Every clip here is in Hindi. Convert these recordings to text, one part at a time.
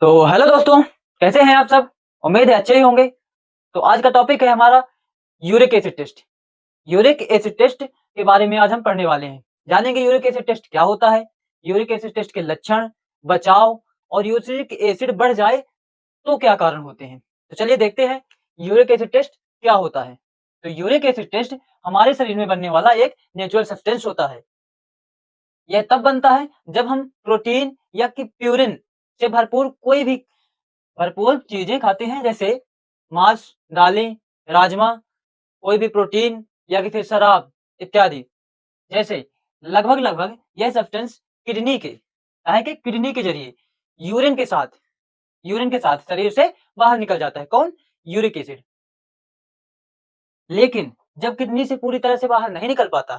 तो हेलो दोस्तों, कैसे हैं आप सब? उम्मीद है अच्छे ही होंगे। तो आज का टॉपिक है हमारा uric acid test. Uric acid test के बारे में आज हम पढ़ने वाले हैं। जानेंगे यूरिक एसिड टेस्ट क्या होता है, यूरिक एसिड टेस्ट के लक्षण, बचाव और यूरिक एसिड बढ़ जाए तो क्या कारण होते हैं। तो चलिए देखते हैं यूरिक एसिड टेस्ट क्या होता है। तो यूरिक एसिड टेस्ट हमारे शरीर में बनने वाला एक नेचुरल सब्सटेंस होता है। यह तब बनता है जब हम प्रोटीन या कि प्यूरिन से भरपूर कोई भी भरपूर चीजें खाते हैं, जैसे मांस, दालें, राजमा, कोई भी प्रोटीन या कि फिर शराब इत्यादि। जैसे लगभग यह सब्सटेंस किडनी के जरिए यूरिन के साथ शरीर से बाहर निकल जाता है। कौन? Uric acid. लेकिन जब किडनी से पूरी तरह से बाहर नहीं निकल पाता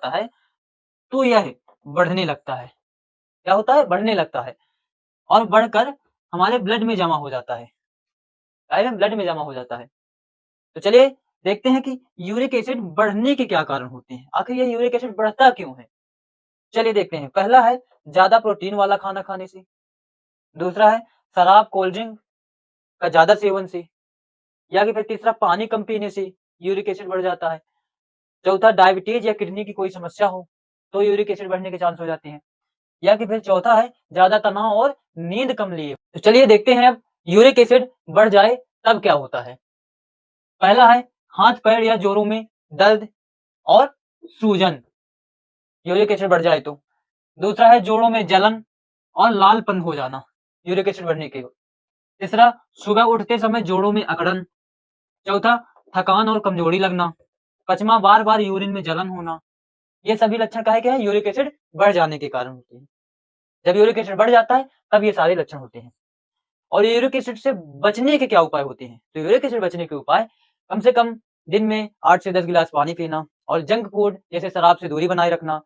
है, तो यह बढ़ने लगता है। क्या होता है? बढ़ने लगता है और बढ़कर हमारे ब्लड में जमा हो जाता है। ब्लड में जमा हो जाता है। तो चलिए देखते हैं कि यूरिक एसिड बढ़ने के क्या कारण होते हैं। आखिर ये यूरिक एसिड बढ़ता क्यों है? चलिए देखते हैं। पहला है ज्यादा प्रोटीन वाला खाना खाने से। दूसरा है शराब, कोल्ड ड्रिंक का ज्यादा सेवन से। या कि फिर तीसरा पानी कम पीने से यूरिक एसिड बढ़ जाता है। चौथा डायबिटीज या किडनी की कोई समस्या हो तो यूरिक एसिड बढ़ने के चांस हो जाते हैं। या कि फिर चौथा है ज्यादा तनाव और नींद कम लिए। तो चलिए देखते हैं अब यूरिक एसिड बढ़ जाए तब क्या होता है। पहला है हाथ पैर या जोड़ों में दर्द और सूजन, यूरिक एसिड बढ़ जाए तो। दूसरा है जोड़ों में जलन और लालपन हो जाना, यूरिक एसिड बढ़ने के। तीसरा सुबह उठते समय जोड़ों में अकड़न। चौथा थकान और कमजोरी लगना। पांचवा बार बार यूरिन में जलन होना। ये सभी लक्षण काहे के हैं? यूरिक एसिड बढ़ जाने के कारण होते हैं। जब यूरिक एसिड बढ़ जाता है तब ये सारे लक्षण होते हैं। और यूरिक एसिड से बचने के क्या उपाय होते हैं? तो यूरिक एसिड बचने के उपाय कम से कम दिन में 8 से 10 गिलास पानी पीना और जंक फूड जैसे शराब से दूरी बनाए रखना,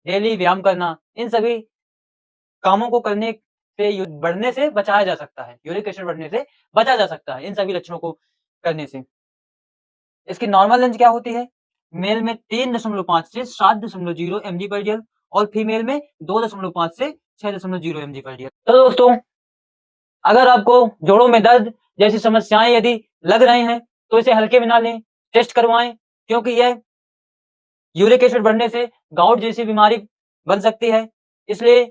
डेली व्यायाम करना, इन सभी कामों को करने से बढ़ने से बचाया जा सकता है। यूरिक एसिड बढ़ने से बचा जा सकता है इन सभी लक्षणों को करने से। इसकी नॉर्मल रेंज क्या होती है? मेल में 3.5 से 7.0 mg पर डेल और फीमेल में 2.5 से 6.0 mg पर डेल। तो दोस्तों, अगर आपको जोड़ों में दर्द जैसी समस्याएं यदि लग रहे हैं तो इसे हल्के में ना लें, टेस्ट करवाएं, क्योंकि यह यूरिक एसिड बढ़ने से गाउट जैसी बीमारी बन सकती है। इसलिए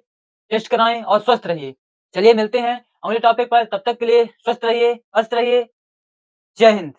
टेस्ट कराएं और स्वस्थ रहिए। चलिए मिलते हैं अगले टॉपिक पर, तब तक के लिए स्वस्थ रहिए, मस्त रहिए। जय हिंद।